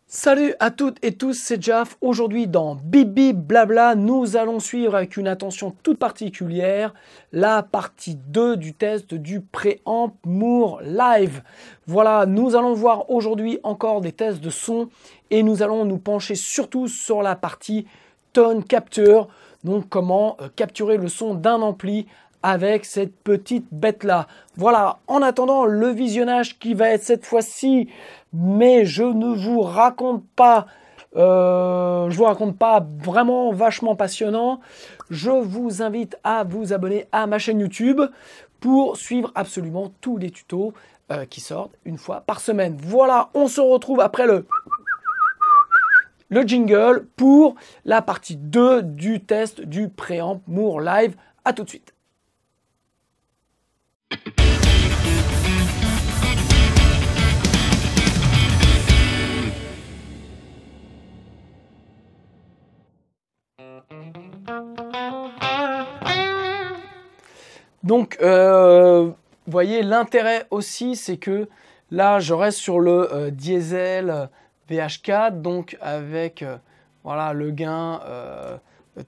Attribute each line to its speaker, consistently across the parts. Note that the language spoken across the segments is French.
Speaker 1: Salut à toutes et tous, c'est Jaf. Aujourd'hui dans Bibi Blabla, nous allons suivre avec une attention toute particulière la partie 2 du test du préamp Moore Live. Voilà, nous allons voir aujourd'hui encore des tests de son et nous allons nous pencher surtout sur la partie tone capture, donc comment capturer le son d'un ampli avec cette petite bête là. Voilà, en attendant le visionnage qui va être cette fois-ci, mais je ne vous raconte pas, vraiment vachement passionnant. Je vous invite à vous abonner à ma chaîne YouTube pour suivre absolument tous les tutos qui sortent une fois par semaine. Voilà, on se retrouve après le jingle pour la partie 2 du test du préamp Moore Live. À tout de suite. Donc, vous voyez, l'intérêt aussi, c'est que là, je reste sur le diesel VH4, donc avec voilà, le gain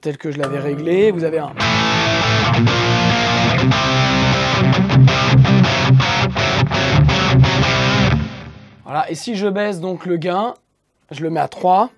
Speaker 1: tel que je l'avais réglé. Vous avez un... Voilà, et si je baisse donc le gain, je le mets à 3.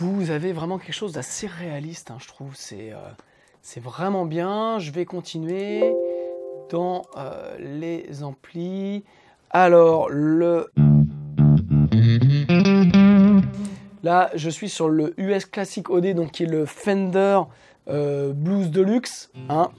Speaker 1: Vous avez vraiment quelque chose d'assez réaliste, hein, je trouve. C'est vraiment bien. Je vais continuer dans les amplis. Alors, là, je suis sur le US Classic OD, donc qui est le Fender Blues Deluxe. Hein.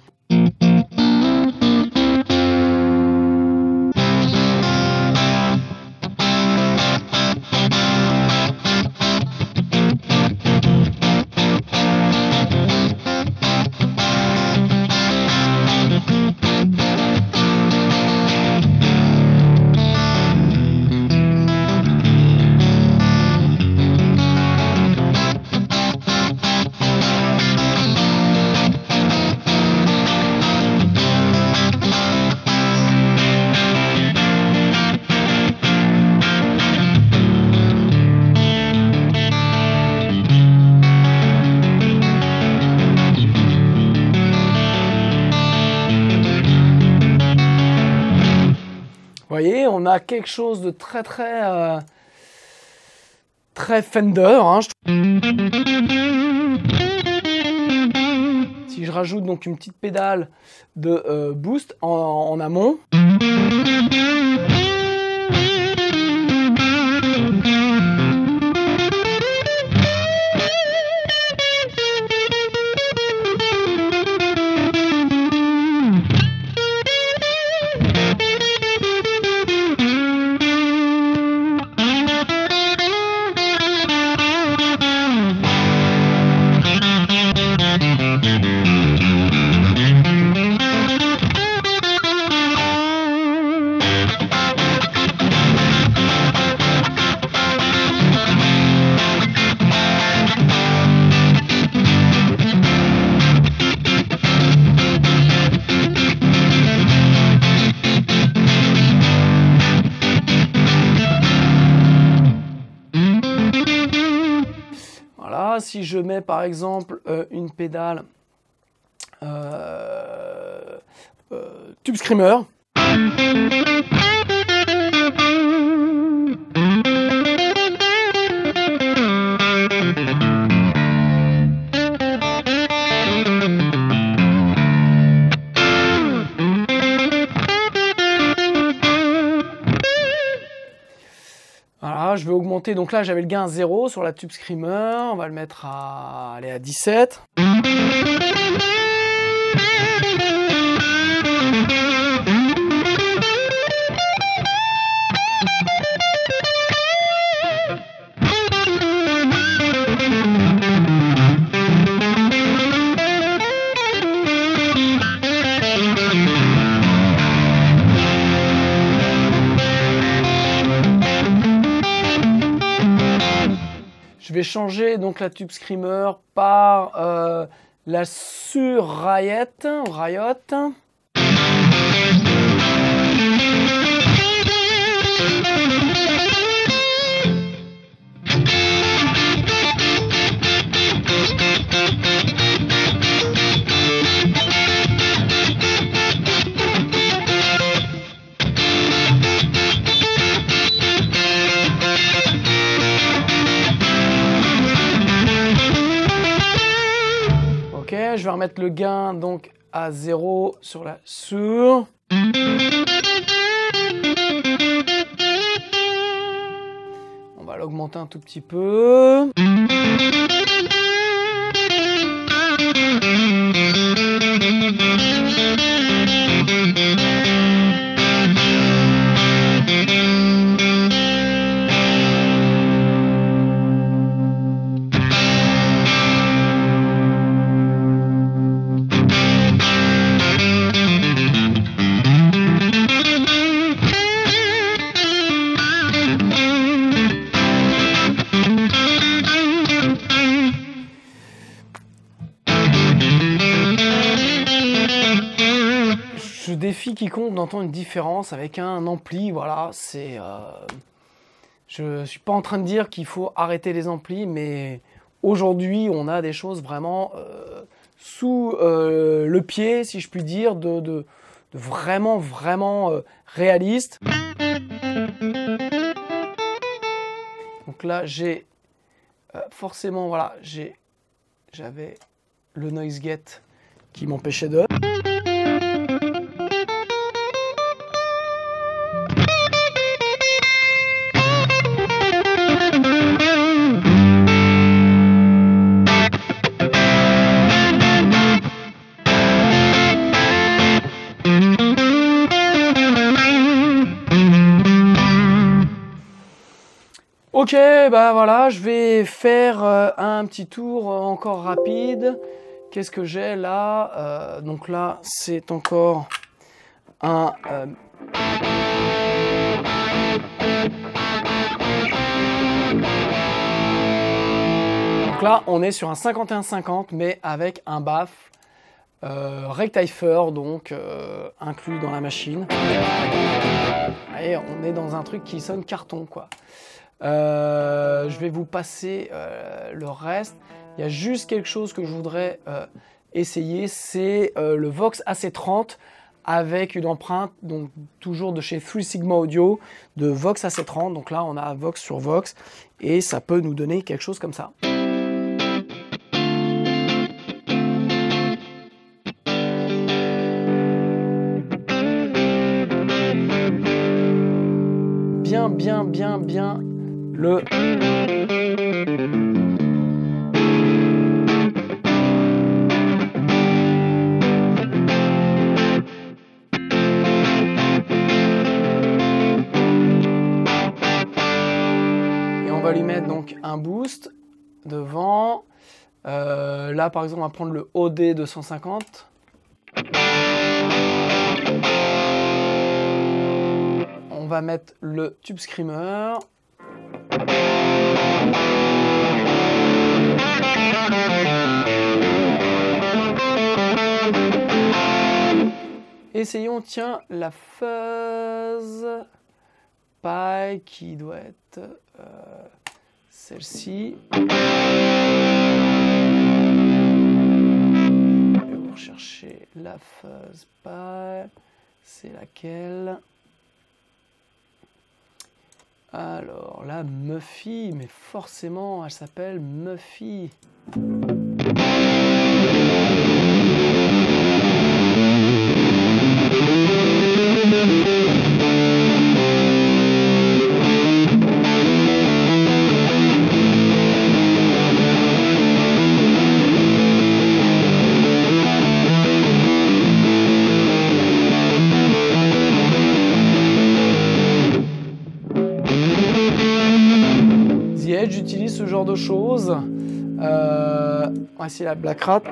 Speaker 1: Vous voyez, on a quelque chose de très Fender. Hein. Si je rajoute donc une petite pédale de boost en amont. Si je mets par exemple une pédale Tube Screamer, voilà, je vais augmenter. Donc là, j'avais le gain à 0 sur la Tube Screamer. On va le mettre à, aller à 17. Je vais changer donc la Tube Screamer par la Sur Riot. Je vais remettre le gain donc à 0 sur la Sur. On va l'augmenter un tout petit peu. Je défie quiconque d'entendre une différence avec un ampli, voilà, c'est... je suis pas en train de dire qu'il faut arrêter les amplis, mais aujourd'hui, on a des choses vraiment sous le pied, si je puis dire, de vraiment réalistes. Donc là, j'ai forcément, voilà, j'avais le noise gate qui m'empêchait de... Ok, bah voilà, je vais faire un petit tour encore rapide. Qu'est-ce que j'ai là? Donc là, c'est encore un... Donc là, on est sur un 51-50, mais avec un baff rectifier, donc inclus dans la machine. Et on est dans un truc qui sonne carton, quoi. Je vais vous passer le reste. Il y a juste quelque chose que je voudrais essayer, c'est le Vox AC30 avec une empreinte, donc toujours de chez Three Sigma Audio, de Vox AC30. Donc là, on a Vox sur Vox et ça peut nous donner quelque chose comme ça. Bien le... Et on va lui mettre donc un boost devant. Là par exemple on va prendre le OD 250. On va mettre le Tube Screamer. Essayons, tiens, la Fuzz Pi qui doit être celle-ci. Je vais vous rechercher la Fuzz Pi. C'est laquelle? Alors, la Muffy, mais forcément, elle s'appelle Muffy. J'utilise ce genre de choses. On va essayer la Black Rat.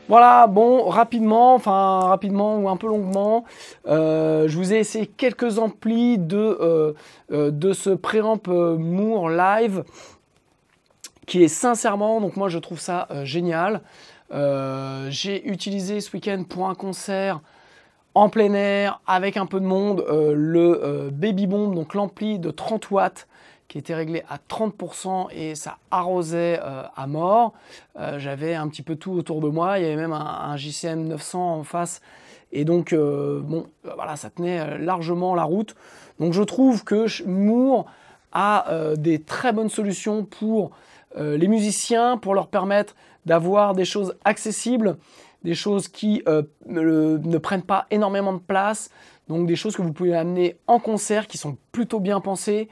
Speaker 1: Voilà, bon, rapidement ou un peu longuement, je vous ai essayé quelques amplis de ce préamp Moore Live, qui est sincèrement, donc moi je trouve ça génial. J'ai utilisé ce week-end pour un concert en plein air, avec un peu de monde, le Baby Bomb, donc l'ampli de 30 watts, qui était réglé à 30% et ça arrosait à mort. J'avais un petit peu tout autour de moi, il y avait même un JCM 900 en face, et donc bon, voilà, ça tenait largement la route. Donc je trouve que Moore a des très bonnes solutions pour les musiciens, pour leur permettre d'avoir des choses accessibles, des choses qui ne prennent pas énormément de place, donc des choses que vous pouvez amener en concert, qui sont plutôt bien pensées,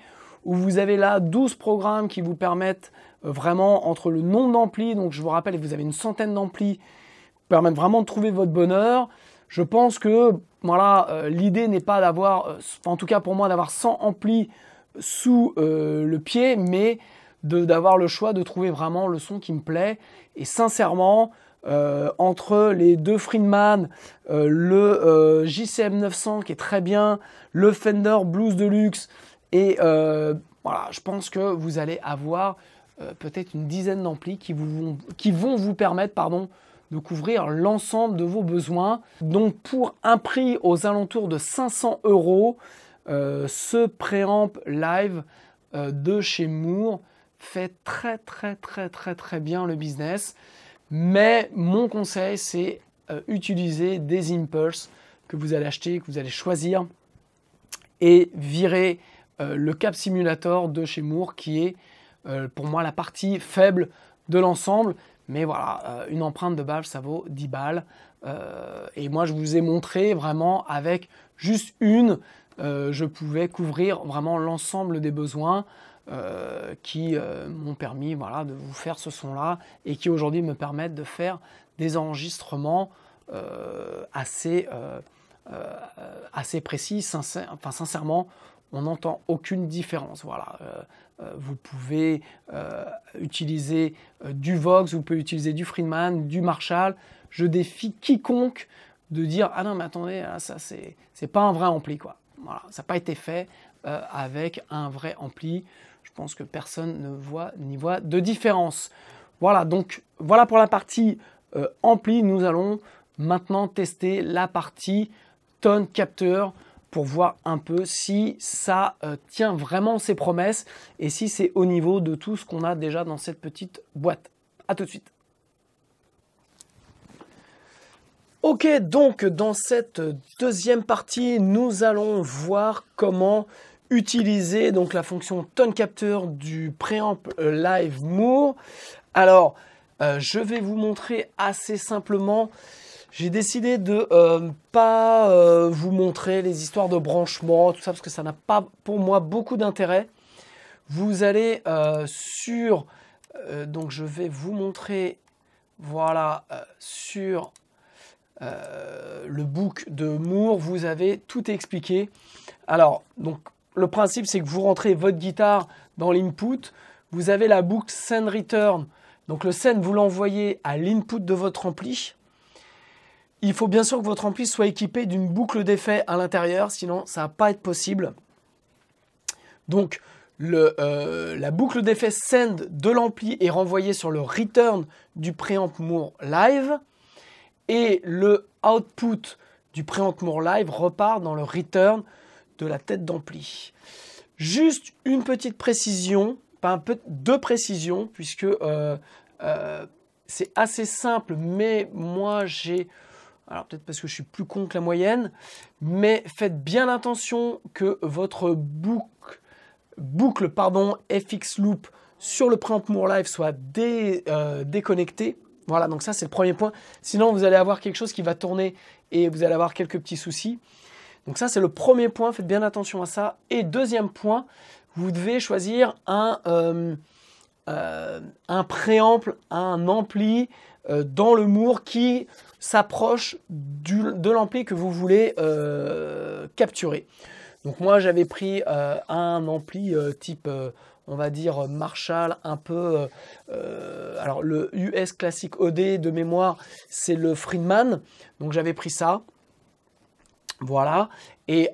Speaker 1: où vous avez là 12 programmes qui vous permettent vraiment, entre le nombre d'amplis, donc je vous rappelle, vous avez une centaine d'amplis, permettent vraiment de trouver votre bonheur. Je pense que voilà, l'idée n'est pas d'avoir, en tout cas pour moi, d'avoir 100 amplis sous le pied, mais d'avoir le choix de trouver vraiment le son qui me plaît. Et sincèrement, entre les deux Friedman, le JCM 900 qui est très bien, le Fender Blues Deluxe, et voilà, je pense que vous allez avoir peut-être une dizaine d'amplis qui vont vous permettre, de couvrir l'ensemble de vos besoins. Donc pour un prix aux alentours de 500 €, ce préamp live de chez Moore fait très bien le business. Mais mon conseil, c'est utiliser des Impulse que vous allez acheter, que vous allez choisir, et virer le Cap Simulator de chez Moore, qui est pour moi la partie faible de l'ensemble. Mais voilà, une empreinte de badge, ça vaut 10 balles. Et moi, je vous ai montré vraiment avec juste une, je pouvais couvrir vraiment l'ensemble des besoins qui m'ont permis, voilà, de vous faire ce son-là, et qui aujourd'hui me permettent de faire des enregistrements assez précis. Sincèrement, on n'entend aucune différence. Voilà. Vous pouvez utiliser du Vox, vous pouvez utiliser du Friedman, du Marshall. Je défie quiconque de dire « Ah non, mais attendez, là, ça c'est pas un vrai ampli, quoi. » Voilà, ça n'a pas été fait avec un vrai ampli. Je pense que personne n'y voit de différence. Voilà, donc voilà pour la partie ampli. Nous allons maintenant tester la partie tone capteur pour voir un peu si ça tient vraiment ses promesses et si c'est au niveau de tout ce qu'on a déjà dans cette petite boîte. A tout de suite. Ok, donc dans cette deuxième partie, nous allons voir comment utiliser donc la fonction tone capteur du préamp live Moore. Alors, je vais vous montrer assez simplement. J'ai décidé de pas vous montrer les histoires de branchement, tout ça, parce que ça n'a pas pour moi beaucoup d'intérêt. Vous allez donc je vais vous montrer, voilà, sur le book de Moore, vous avez tout expliqué. Alors, donc le principe, c'est que vous rentrez votre guitare dans l'input, vous avez la boucle send return, donc le send, vous l'envoyez à l'input de votre ampli. Il faut bien sûr que votre ampli soit équipé d'une boucle d'effet à l'intérieur, sinon ça ne va pas être possible. Donc la boucle d'effet send de l'ampli est renvoyée sur le return du préamp Moore Live, et le output du préamp Moore Live repart dans le return de la tête d'ampli. Juste une petite précision, pas un peu deux précisions, puisque c'est assez simple, mais moi j'ai... Alors peut-être parce que je suis plus con que la moyenne, mais faites bien attention que votre boucle FX Loop sur le préamp Moore Live soit déconnectée. Voilà, donc ça c'est le premier point. Sinon vous allez avoir quelque chose qui va tourner et vous allez avoir quelques petits soucis. Donc ça c'est le premier point, faites bien attention à ça. Et deuxième point, vous devez choisir un préamp, un ampli dans le Moore qui s'approche de l'ampli que vous voulez capturer. Donc moi j'avais pris un ampli type, on va dire Marshall, un peu... alors le US Classic OD de mémoire, c'est le Friedman. Donc j'avais pris ça. Voilà. Et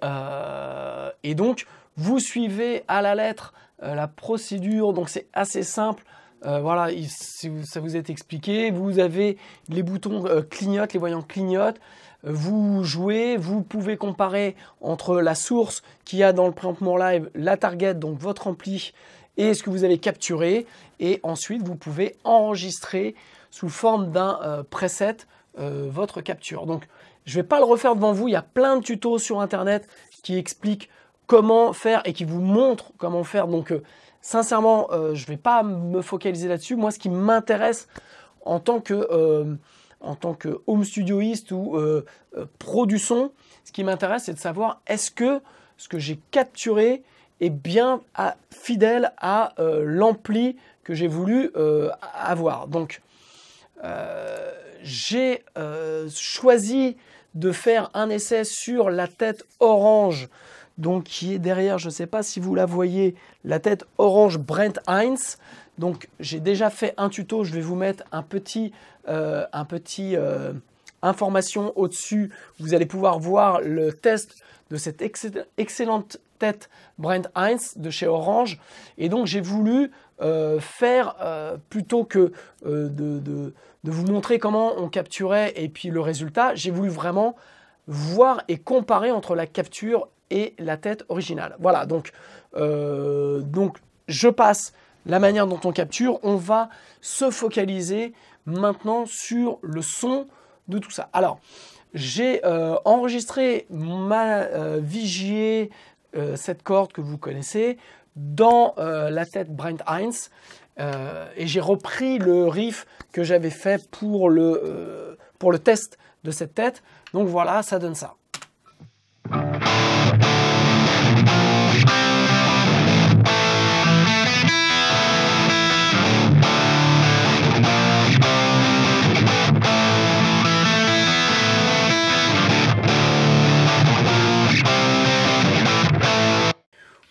Speaker 1: donc, vous suivez à la lettre la procédure. Donc c'est assez simple. Voilà, ça vous est expliqué. Vous avez les boutons clignotent, les voyants clignotent. Vous jouez, vous pouvez comparer entre la source qu'il y a dans le Preamp More Live, la target, donc votre ampli, et ce que vous avez capturé. Et ensuite, vous pouvez enregistrer sous forme d'un preset votre capture. Donc, je ne vais pas le refaire devant vous. Il y a plein de tutos sur Internet qui expliquent comment faire et qui vous montrent comment faire. Donc, sincèrement, je ne vais pas me focaliser là-dessus. Moi, ce qui m'intéresse en tant que home studioiste ou pro du son, ce qui m'intéresse, c'est de savoir est-ce que ce que j'ai capturé est bien fidèle à l'ampli que j'ai voulu avoir. Donc, j'ai choisi de faire un essai sur la tête orange, donc qui est derrière, je ne sais pas si vous la voyez, la tête orange Brent Hinds. Donc j'ai déjà fait un tuto, je vais vous mettre un petit information au-dessus. Vous allez pouvoir voir le test de cette excellente tête Brent Hinds de chez Orange. Et donc j'ai voulu faire, plutôt que de vous montrer comment on capturait et puis le résultat, j'ai voulu vraiment voir et comparer entre la capture et la tête originale. Voilà, donc je passe la manière dont on capture. On va se focaliser maintenant sur le son de tout ça. Alors, j'ai enregistré ma Vigier, cette corde que vous connaissez, dans la tête Brent Hinds, et j'ai repris le riff que j'avais fait pour le test de cette tête. Donc voilà, ça donne ça.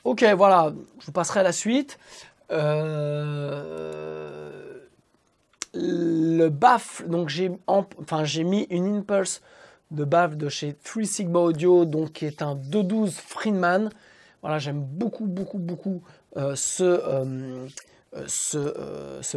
Speaker 1: Ok, voilà, je vous passerai à la suite. Le baffle, donc j'ai mis une impulse de baffle de chez 3 Sigma Audio, donc qui est un 212 Friedman. Voilà, j'aime beaucoup ce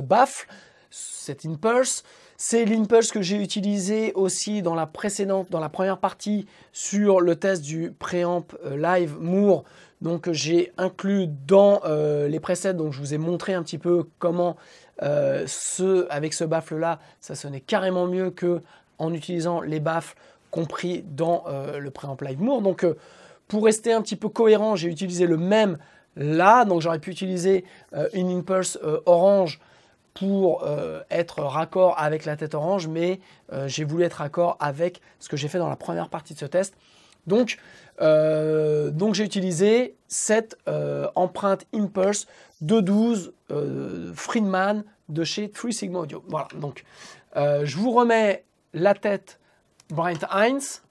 Speaker 1: baffle, cette impulse. C'est l'impulse que j'ai utilisé aussi dans la première partie sur le test du Preamp Live Moore. Donc j'ai inclus dans les presets, donc je vous ai montré un petit peu comment avec ce baffle là, ça sonnait carrément mieux que en utilisant les baffles compris dans le Preamp Live Moore. Donc pour rester un petit peu cohérent, j'ai utilisé le même là, donc j'aurais pu utiliser une impulse orange pour être raccord avec la tête orange, mais j'ai voulu être raccord avec ce que j'ai fait dans la première partie de ce test. Donc j'ai utilisé cette empreinte Impulse 212 Friedman de chez 3 Sigma Audio. Voilà, donc je vous remets la tête Brent Hinds.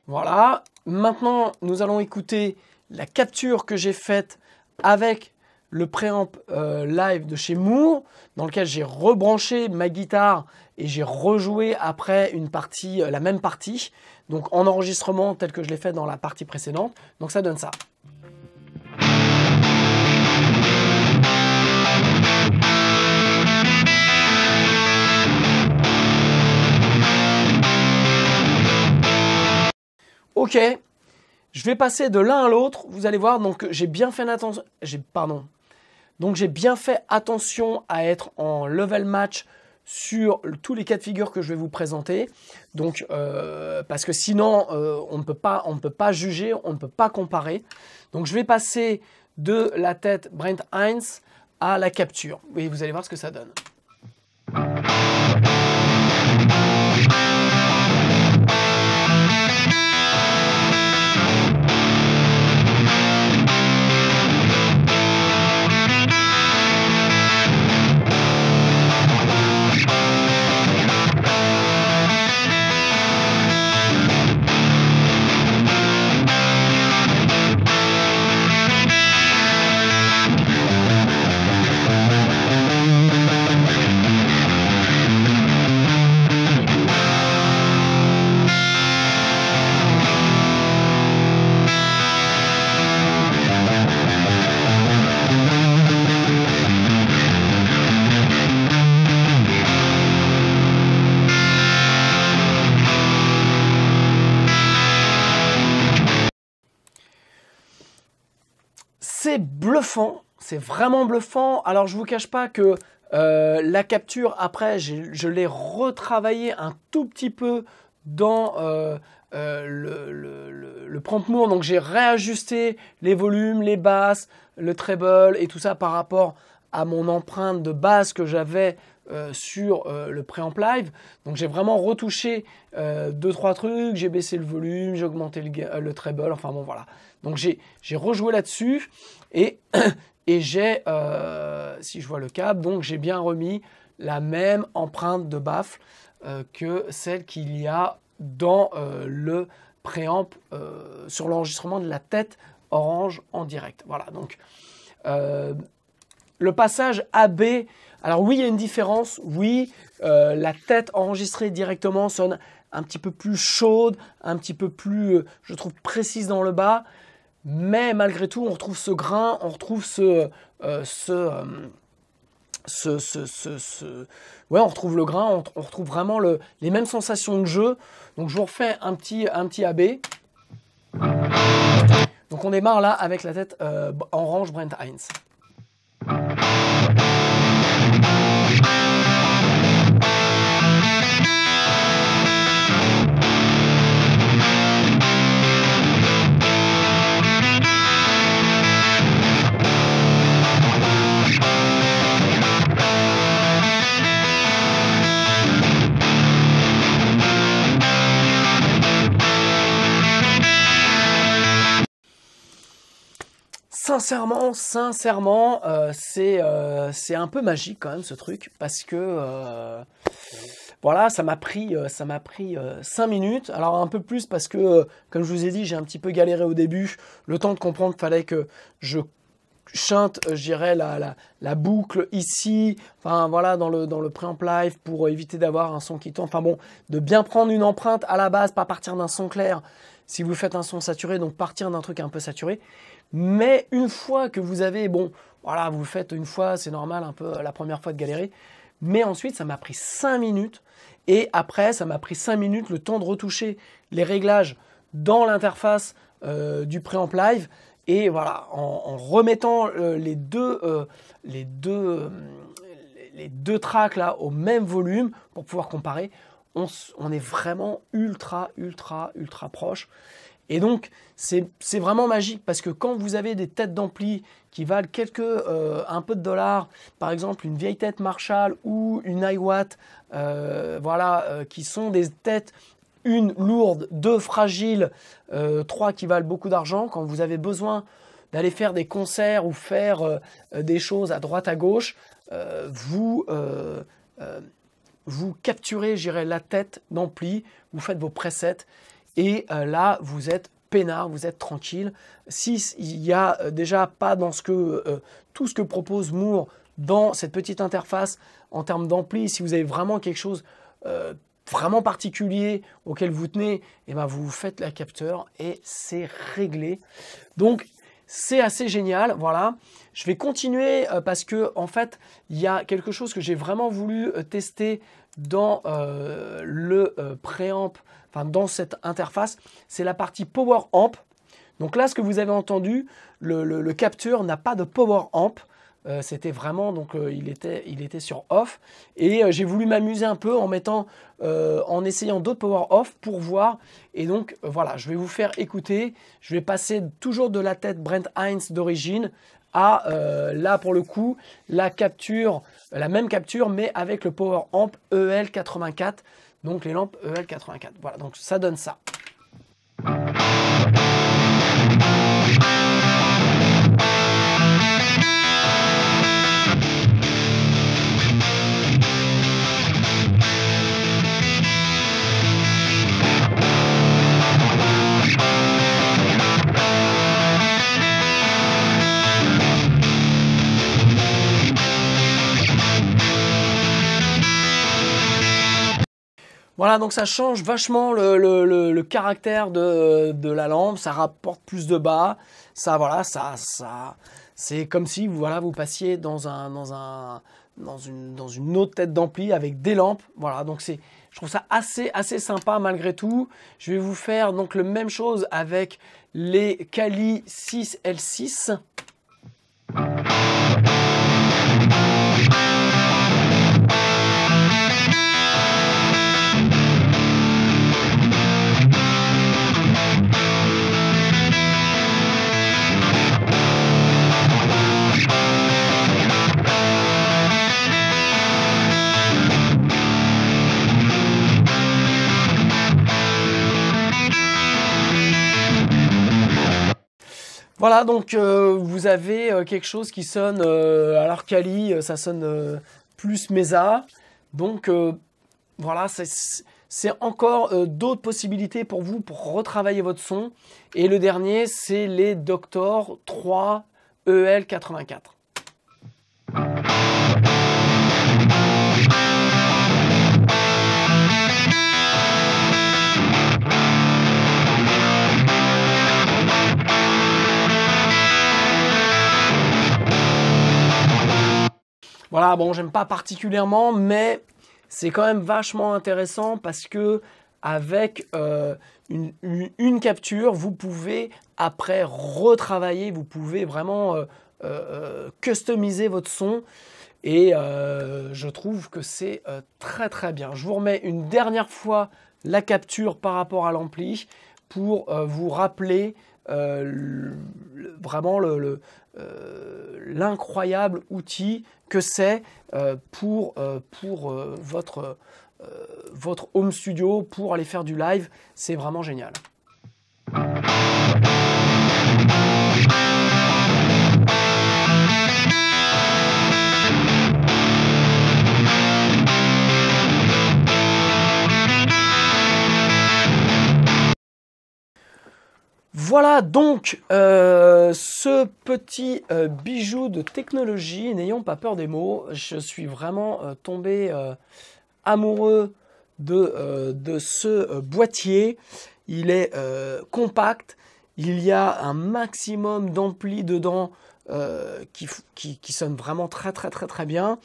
Speaker 1: Voilà, maintenant nous allons écouter la capture que j'ai faite avec le Preamp Live de chez Moore, dans lequel j'ai rebranché ma guitare et j'ai rejoué après la même partie, donc en enregistrement tel que je l'ai fait dans la partie précédente. Donc ça donne ça. Ok, je vais passer de l'un à l'autre. Vous allez voir, donc j'ai bien fait attention. Donc j'ai bien fait attention à être en level match sur tous les cas de figure que je vais vous présenter. Donc parce que sinon on ne peut pas juger, on ne peut pas comparer. Donc je vais passer de la tête Brent Hinds à la capture. Et vous allez voir ce que ça donne. C'est bluffant, c'est vraiment bluffant. Alors je vous cache pas que la capture, après, je l'ai retravaillé un tout petit peu dans le prompt moore. Donc j'ai réajusté les volumes, les basses, le treble et tout ça par rapport à mon empreinte de base que j'avais sur le préamp live. Donc j'ai vraiment retouché 2-3 trucs, j'ai baissé le volume, j'ai augmenté le treble, enfin bon voilà. Donc j'ai rejoué là-dessus et, et j'ai, si je vois le câble, donc j'ai bien remis la même empreinte de baffle que celle qu'il y a dans le préamp sur l'enregistrement de la tête Orange en direct. Voilà, donc le passage AB, alors oui, il y a une différence, oui, la tête enregistrée directement sonne un petit peu plus chaude, un petit peu plus, je trouve, précise dans le bas, mais malgré tout, on retrouve ce grain, on retrouve ouais, on retrouve le grain, on retrouve vraiment les mêmes sensations de jeu. Donc je vous refais un petit AB. Donc on démarre là avec la tête Orange Brent Hinds. Sincèrement, c'est un peu magique quand même ce truc parce que voilà, ça m'a pris 5 minutes. Alors un peu plus parce que, comme je vous ai dit, j'ai un petit peu galéré au début. Le temps de comprendre qu'il fallait que je chante, je dirais, la boucle ici, enfin voilà, dans le préamp live pour éviter d'avoir un son qui tombe. Enfin bon, de bien prendre une empreinte à la base, pas partir d'un son clair si vous faites un son saturé, donc partir d'un truc un peu saturé. Mais une fois que vous avez, bon, voilà, vous le faites une fois, c'est normal, un peu la première fois de galérer. Mais ensuite, ça m'a pris 5 minutes. Et après, ça m'a pris 5 minutes, le temps de retoucher les réglages dans l'interface du préamp live. Et voilà, en remettant les deux tracks là au même volume pour pouvoir comparer, on est vraiment ultra proche. Et donc, c'est vraiment magique parce que quand vous avez des têtes d'ampli qui valent un peu de dollars, par exemple une vieille tête Marshall ou une iWatt, voilà, qui sont des têtes, une lourde, 2 fragiles, 3 qui valent beaucoup d'argent, quand vous avez besoin d'aller faire des concerts ou faire des choses à droite à gauche, vous capturez, je dirais, la tête d'ampli, vous faites vos presets. Et là, vous êtes peinard, vous êtes tranquille. S'il n'y a déjà pas dans tout ce que propose Moore dans cette petite interface en termes d'ampli, si vous avez vraiment quelque chose vraiment particulier auquel vous tenez, et ben vous faites la capteur et c'est réglé. Donc, c'est assez génial, voilà. Je vais continuer parce que en fait, il y a quelque chose que j'ai vraiment voulu tester dans le préamp, enfin dans cette interface, c'est la partie Power Amp. Donc là, ce que vous avez entendu, le capteur n'a pas de Power Amp. C'était vraiment, donc il était sur off. Et j'ai voulu m'amuser un peu en essayant d'autres Power Off pour voir. Et donc voilà, je vais vous faire écouter. Je vais passer toujours de la tête Brent Hinds d'origine à là pour le coup la même capture mais avec le Power Amp EL84, donc les lampes EL84. Voilà, donc ça donne ça. Voilà, donc ça change vachement le caractère de la lampe, ça rapporte plus de bas, ça voilà, c'est comme si voilà, vous passiez dans une autre tête d'ampli avec des lampes. Voilà, donc je trouve ça assez sympa malgré tout. Je vais vous faire donc la même chose avec les Kali 6L6. Voilà, donc vous avez quelque chose qui sonne, alors Kali, ça sonne plus Mesa. Donc voilà, c'est encore d'autres possibilités pour vous pour retravailler votre son. Et le dernier, c'est les Doctor 3 EL84. Voilà, bon, j'aime pas particulièrement, mais c'est quand même vachement intéressant parce que avec une capture, vous pouvez après retravailler, vous pouvez vraiment customiser votre son. Et je trouve que c'est très très bien. Je vous remets une dernière fois la capture par rapport à l'ampli pour vous rappeler vraiment l'incroyable outil que c'est pour votre home studio, pour aller faire du live. C'est vraiment génial. Voilà donc ce petit bijou de technologie. N'ayons pas peur des mots. Je suis vraiment tombé amoureux de ce boîtier. Il est compact. Il y a un maximum d'amplis dedans qui sonne vraiment très très très très bien.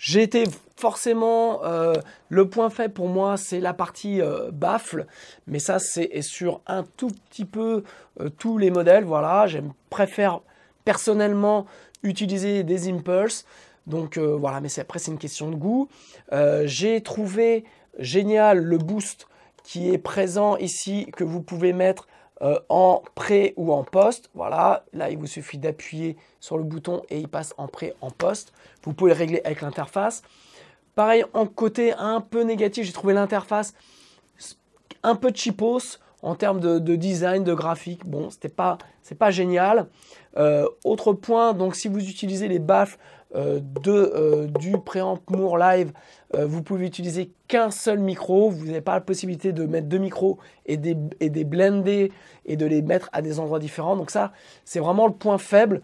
Speaker 1: J'ai été forcément, le point faible pour moi, c'est la partie baffle, mais ça c'est sur un tout petit peu tous les modèles. Voilà, je préfère personnellement utiliser des Impulse, donc voilà, mais après c'est une question de goût. J'ai trouvé génial le boost qui est présent ici, que vous pouvez mettre en pré ou en post. Voilà, là il vous suffit d'appuyer sur le bouton et il passe en pré, en post. Vous pouvez le régler avec l'interface. Pareil, en côté un peu négatif, j'ai trouvé l'interface un peu cheapos en termes de design, de graphique. Bon, c'est pas génial. Autre point, donc si vous utilisez les baffles du préamp Moore Live, vous pouvez utiliser qu'un seul micro. Vous n'avez pas la possibilité de mettre deux micros et des blender et de les mettre à des endroits différents. Donc ça, c'est vraiment le point faible.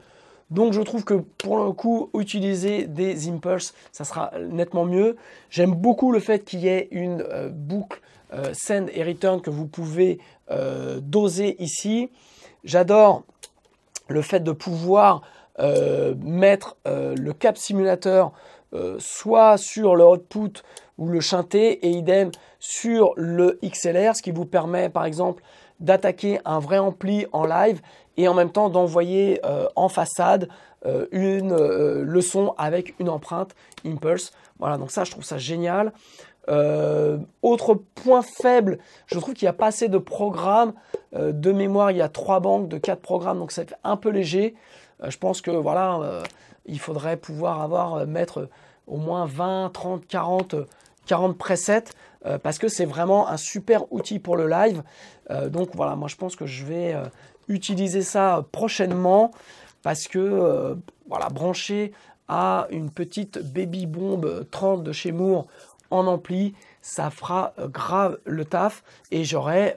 Speaker 1: Donc je trouve que pour le coup, utiliser des Impulse, ça sera nettement mieux. J'aime beaucoup le fait qu'il y ait une boucle send et return que vous pouvez doser ici. J'adore le fait de pouvoir mettre le cap simulateur soit sur le output ou le synthé et idem sur le XLR, ce qui vous permet par exemple d'attaquer un vrai ampli en live et en même temps d'envoyer en façade le son avec une empreinte Impulse. Voilà, donc ça je trouve ça génial. Autre point faible, je trouve qu'il n'y a pas assez de programmes. De mémoire, il y a 3 banques de 4 programmes, donc c'est un peu léger. Je pense que voilà, il faudrait pouvoir mettre au moins 20, 30, 40 presets parce que c'est vraiment un super outil pour le live. Donc voilà, moi je pense que je vais utiliser ça prochainement parce que voilà, branché à une petite Baby Bomb 30 de chez Moore en ampli, ça fera grave le taf et j'aurai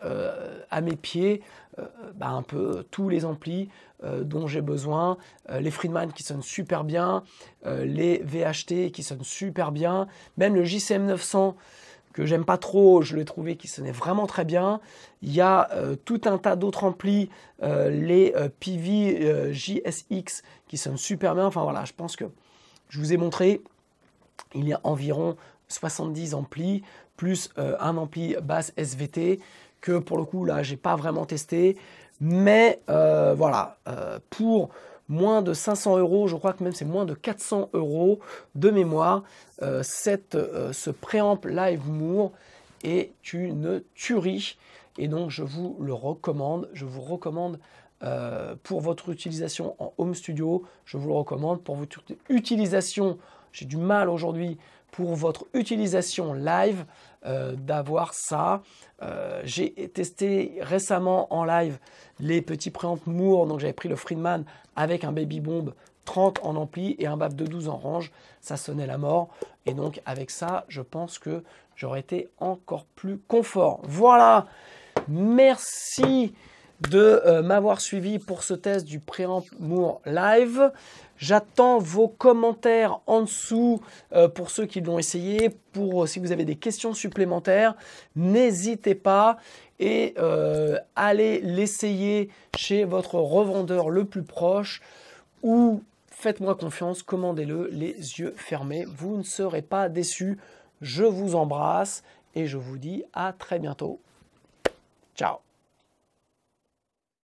Speaker 1: à mes pieds un peu tous les amplis dont j'ai besoin, les Friedman qui sonnent super bien, les VHT qui sonnent super bien, même le JCM 900 que j'aime pas trop, je l'ai trouvé qui sonnait vraiment très bien. Il y a tout un tas d'autres amplis, les PV JSX qui sonnent super bien. Enfin voilà, je pense que je vous ai montré, il y a environ 70 amplis, plus un ampli basse SVT, que pour le coup là j'ai pas vraiment testé. Mais voilà, pour moins de 500 €, je crois que même c'est moins de 400 € de mémoire, ce préamp Live Moore est une tuerie. Et donc je vous le recommande, je vous recommande pour votre utilisation en home studio, je vous le recommande. Pour votre utilisation, j'ai du mal aujourd'hui, pour votre utilisation live, d'avoir ça. J'ai testé récemment en live les petits préamps Moore, donc j'avais pris le Friedman avec un Baby Bomb 30 en ampli et un BAP de 12 en range, ça sonnait la mort. Et donc avec ça, je pense que j'aurais été encore plus confort. Voilà, merci de m'avoir suivi pour ce test du préamp Moore live. J'attends vos commentaires en dessous pour ceux qui l'ont essayé. Pour si vous avez des questions supplémentaires, n'hésitez pas et allez l'essayer chez votre revendeur le plus proche ou faites-moi confiance, commandez-le les yeux fermés. Vous ne serez pas déçus. Je vous embrasse et je vous dis à très bientôt. Ciao.